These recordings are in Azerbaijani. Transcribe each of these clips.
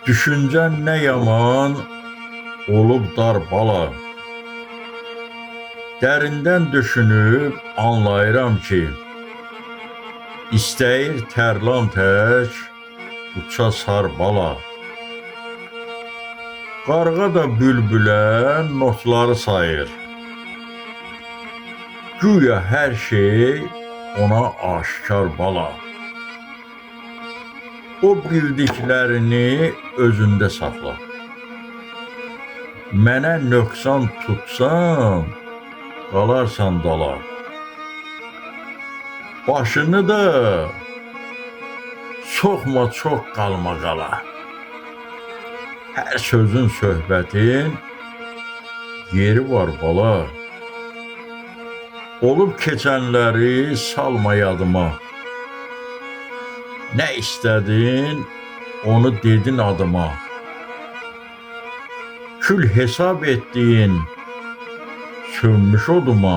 Düşüncən nə yaman olub dar bala. Dərindən düşünüb anlayıram ki, İstəyir tərlan tək uça sar bala. Qarğa da bülbülə notları sayır. Güya hər şey ona aşkar bala. O bildiklərini özündə saxla. Mənə nöqsan tutsan, qalarsan dala. Başını da soxma çox qalma qala. Hər sözün, söhbətin yeri var bala. Olub keçənləri salma yadıma. Nə istədin, onu dedin adıma. Kül hesab etdiyin sönmüş oduma.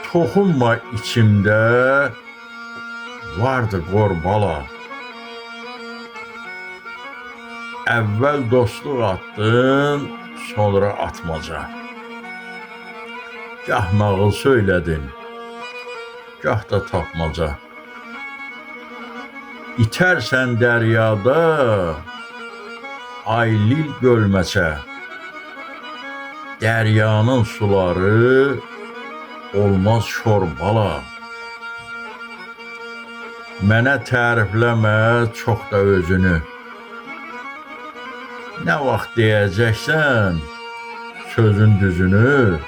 Toxunma içimdə vardı qor bala. Əvvəl dostluq atdın, sonra atmaca. Gah nağıl söylədin, gah da tapmaca. İtərsən dəryada, aylil gölməçə. Dəryanın suları olmaz şor bala. Mənə tərifləmə çox da özünü. Nə vaxt deyəcəksən sözün düzünü.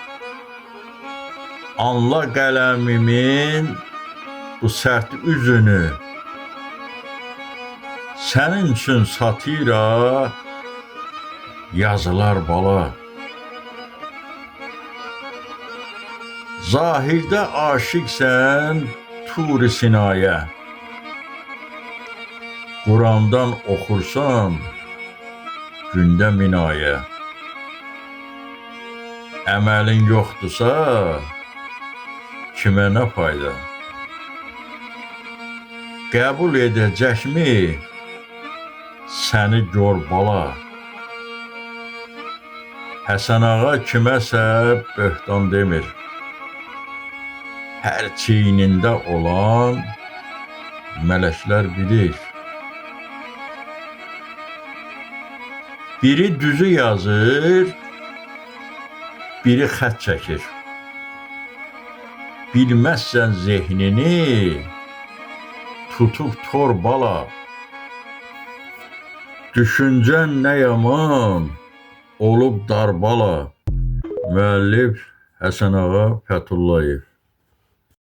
Anla qələmimin bu sərt üzünü. Sənin üçün satira yazılar bala. Zahirdə aşiqsən Tur-i Sinaya. Qurandan oxursan gündə minaya. Əməlin yoxdursa kimə nə fayda? Qəbul edəcəkmi səni gör bala? Həsən ağa kiməsə böhtan demir. Hər çiynində olan mələklər bilir. Biri düzü yazır, biri xət çəkir. Bilməzsən zehnini tutub tor bala. Düşüncən nə yaman olub dar bala. Müəllif Həsən ağa Fəthullayev.